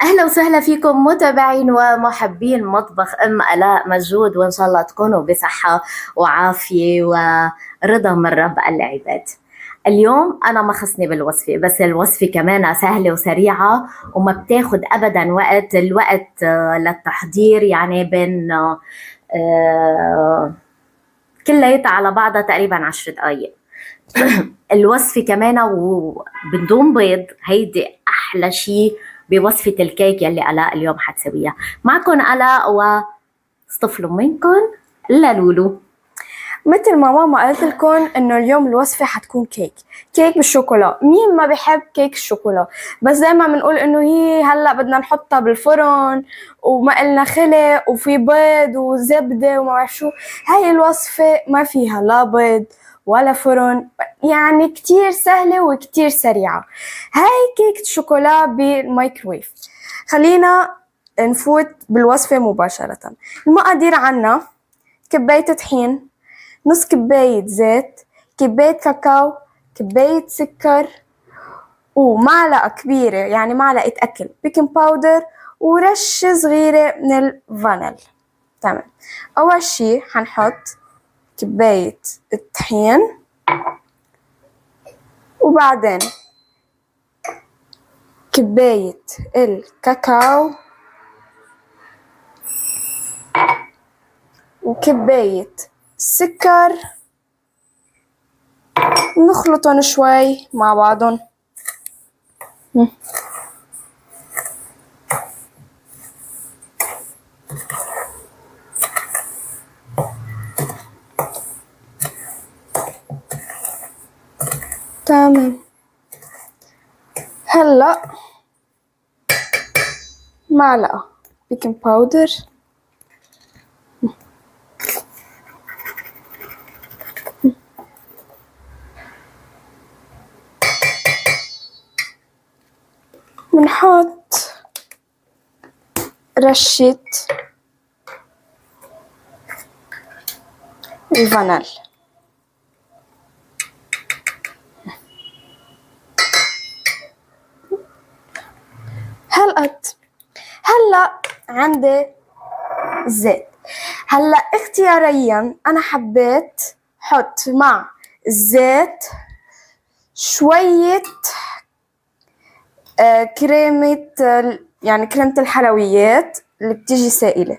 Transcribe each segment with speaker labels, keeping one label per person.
Speaker 1: أهلا وسهلا فيكم متابعين ومحبين مطبخ أم آلاء مجود، وإن شاء الله تكونوا بصحة وعافية ورضا من رب العباد. اليوم أنا ما خصني بالوصفة، بس الوصفة كمان سهلة وسريعة وما بتاخد أبدا وقت. الوقت للتحضير يعني بين كلياتها على بعضها تقريبا 10 دقايق. الوصفة كمان وبدون بيض، هيدي أحلى شيء بوصفة الكيك يلي آلاء اليوم حتسويها. معكم آلاء واصطفلوا منكم لولو.
Speaker 2: مثل ما ماما قالت لكم انه اليوم الوصفة حتكون كيك بالشوكولا. مين ما بيحب كيك الشوكولا؟ بس دايما بنقول انه هي هلا بدنا نحطها بالفرن وما إلنا خلق وفي بيض وزبدة وما بعرف شو. هاي الوصفة ما فيها لا بيض ولا فرن، يعني كتير سهلة وكتير سريعة. هاي كيكة شوكولا بالميكرويف. خلينا نفوت بالوصفة مباشرة. المقادير عنا: كباية طحين، نص كباية زيت، كباية كاكاو، كباية سكر، ومعلقة كبيرة يعني معلقة أكل بيكنج باودر، ورشة صغيرة من الفانيل. تمام. أول شي حنحط كباية الطحين، وبعدين كباية الكاكاو، وكباية السكر، نخلطهم شوي مع بعضهم. تمام. هلا معلقة بيكنج باودر، بنحط رشة الفانيل، هلا عندي الزيت. هلا اختياريا انا حبيت حط مع الزيت شوية كريمة، يعني كريمة الحلويات اللي بتيجي سائلة.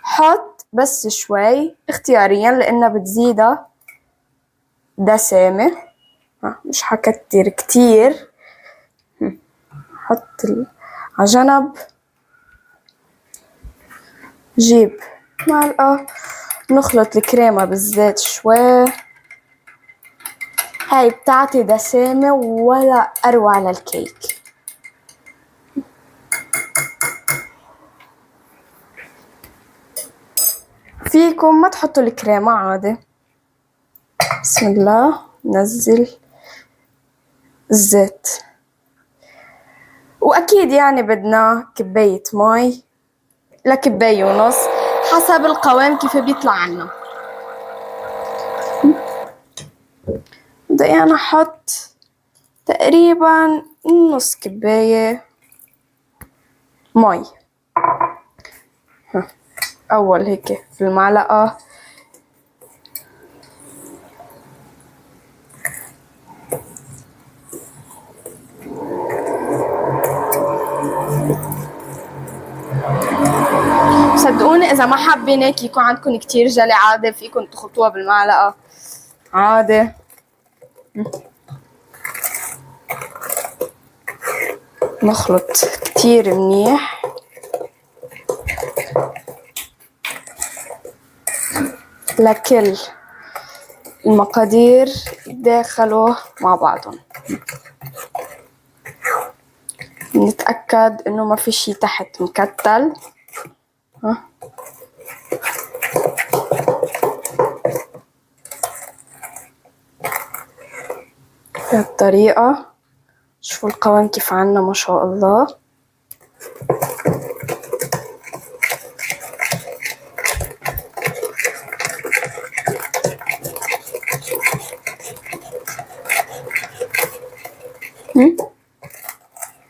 Speaker 2: حط بس شوي اختياريا لانها بتزيدها دسامة، مش حكتر كتير. حط على جنب. جيب معلقة، نخلط الكريمة بالزيت شوي. هاي بتعطي دسامة ولا أروع للكيك. فيكم ما تحطوا الكريمة عادي. بسم الله. نزل الزيت، وأكيد يعني بدنا كباية مي لكباية ونص حسب القوام كيف بيطلع عنا. بدي يعني أحط تقريبا نص كباية مي. أول هيك في المعلقة. صدقوني إذا ما حابين هيك يكون عندكم كتير جلي عادي فيكم تخلطوها بالمعلقة عادي. نخلط كتير منيح لكل المقادير يتداخلوا مع بعضهم. نتأكد إنه ما في شي تحت مكتل. بهالطريقة. شوفوا القوام كيف عنا ما شاء الله.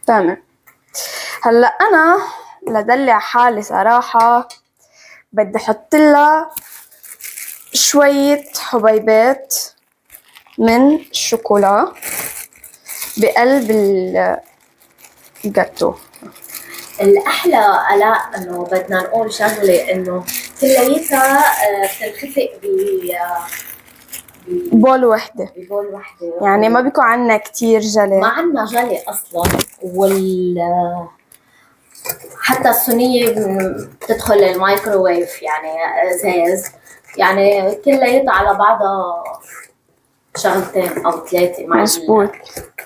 Speaker 2: تمام. هلا انا لدلع حالي صراحة بدي احط لها شوية حبيبات من الشوكولا بقلب الجاتو.
Speaker 1: الأحلى آلاء إنه بدنا نقول شغلة إنه كليتها بتنخفق
Speaker 2: بول وحدة،
Speaker 1: ببول وحدة،
Speaker 2: يعني ما بيكون عنا كتير
Speaker 1: ما
Speaker 2: جلي.
Speaker 1: عنا جلي أصلا. حتى الصينية بتدخل الميكروويف يعني ازاز، يعني كلياتها على بعضها شغلتين او ثلاثة
Speaker 2: مزبوط.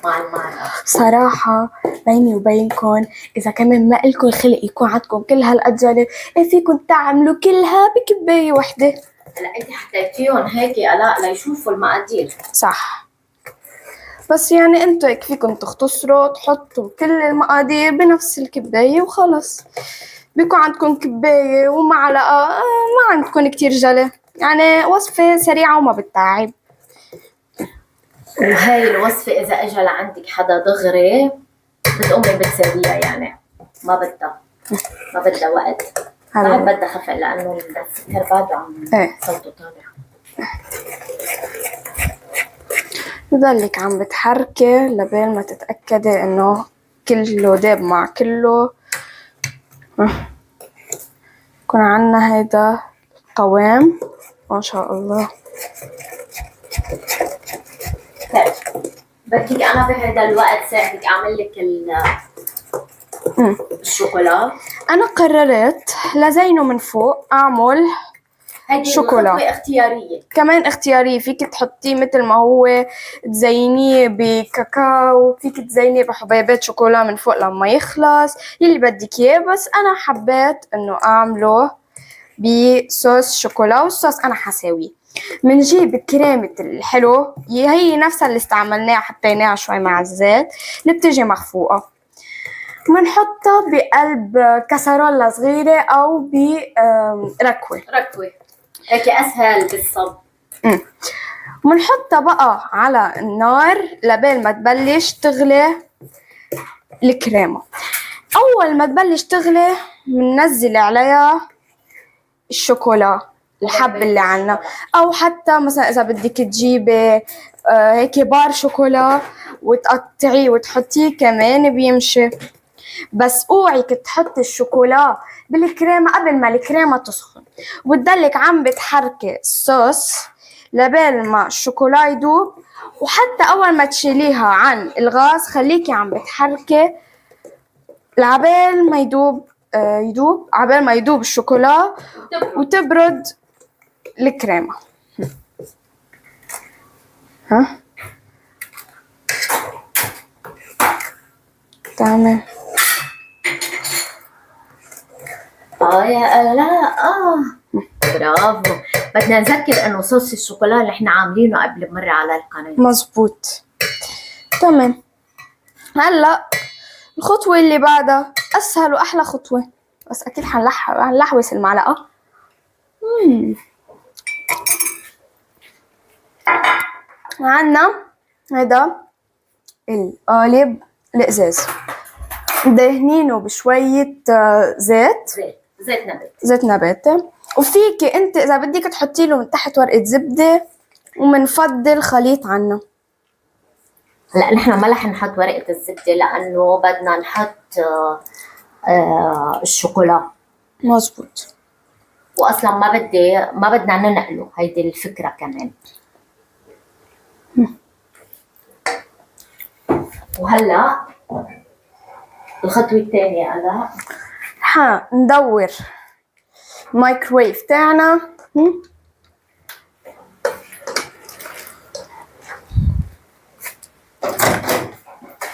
Speaker 1: مع المعلقة.
Speaker 2: صراحة بيني وبينكم إذا كمان ما إلكم خلق يكون عندكم كل هالأجلة فيكم تعملوا كلها بكباية وحدة.
Speaker 1: هلا انت حطيتيهم هيك آلاء ليشوفوا المقادير.
Speaker 2: صح، بس يعني انتوا هيك فيكم تختصروا تحطوا كل المقادير بنفس الكباية وخلص بيكون عندكم كباية ومعلقة، ما عندكم كتير جلي، يعني وصفة سريعة وما بتتعب.
Speaker 1: وهي الوصفة إذا إجا لعندك حدا دغري بتقومي بتسويها، يعني ما بدها وقت، بعد بدها خفق لأنه السكر بعده عم صوته طالع.
Speaker 2: بضلك عم بتحركي لبين ما تتأكدي إنه كله داب مع كله. يكون عنا هيدا قوام ما شاء الله.
Speaker 1: بدك أنا بهذا الوقت ساعدك أعمل لك الشوكولا.
Speaker 2: أنا قررت لزينه من فوق أعمل شوكولا.
Speaker 1: هذه اختيارية، كمان
Speaker 2: اختيارية، فيك تحطيه مثل ما هو، تزينيه بكاكاو، فيك تزينيه بحبيبات شوكولا من فوق لما يخلص يلي بدك اياه، بس أنا حبيت إنه أعمله بصوص شوكولا، والصوص أنا حساويه. منجيب كريمة الحلو هي نفسها اللي استعملناها حطيناها شوي مع الزيت اللي بتجي مخفوقة، منحطها بقلب كسرولة صغيرة أو بركوة
Speaker 1: هيك أسهل بالصب.
Speaker 2: منحطها بقى على النار لبين ما تبلش تغلي الكريمة. أول ما تبلش تغلي مننزل عليها الشوكولا الحب اللي عنا، أو حتى مثلا إذا بدك تجيبي هيك بار شوكولا وتقطعيه وتحطيه كمان بيمشي، بس اوعي تحطي الشوكولا بالكريمة قبل ما الكريمة تسخن، وتضلك عم بتحركي الصوص لبين ما الشوكولا يدوب، وحتى أول ما تشيليها عن الغاز خليكي عم بتحركي لعبال ما عبال ما يدوب الشوكولا وتبرد الكريمة. ها تمام.
Speaker 1: يا لا برافو. بدنا نذكر انه صوص الشوكولا اللي احنا عاملينه قبل مرة على القناة.
Speaker 2: مزبوط تمام. هلا الخطوة اللي بعدها أسهل وأحلى خطوة، بس أكيد حنلحوس المعلقة. عنا هيدا القالب الإزاز دهنينه بشوية زيت نبات، وفيك انت اذا بدك تحطي له من تحت ورقة زبدة، ومنفضل خليط عنا.
Speaker 1: لا نحن ما رح نحط ورقة الزبدة لأنه بدنا نحط الشوكولا.
Speaker 2: مزبوط.
Speaker 1: وأصلا ما بدنا ننقله، هيدي الفكرة كمان. وهلا الخطوة الثانية أنا
Speaker 2: ندور مايكرويف تاعنا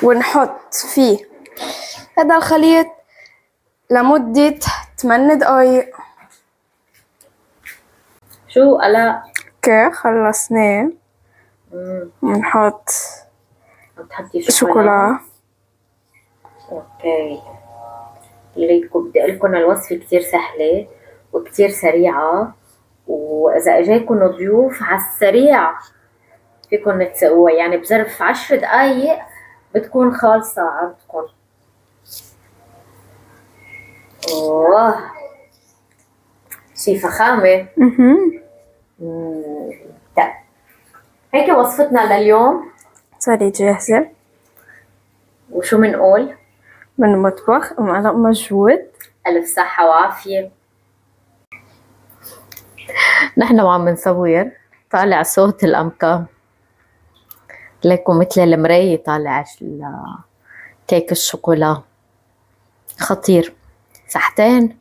Speaker 2: ونحط فيه هذا الخليط لمدة 8 دقايق.
Speaker 1: شو ألا
Speaker 2: اوكي خلصناه. ونحط شوكولا.
Speaker 1: اوكي بدي اقول لكم الوصفة كتير سهلة وكتير سريعة، وإذا اجاكم ضيوف على السريع فيكم تسووها، يعني بظرف 10 دقايق بتكون خالصة عندكم. اوه، شي فخامة. طيب، هيك وصفتنا لليوم.
Speaker 2: صاري جاهزة
Speaker 1: وشو منقول؟
Speaker 2: من المطبخ أم آلاء مجهود.
Speaker 1: ألف صحة وعافية. نحن وعم نصور طالع صوت الأمكام لكم مثل المراية، طالع كيك الشوكولا خطير. صحتين.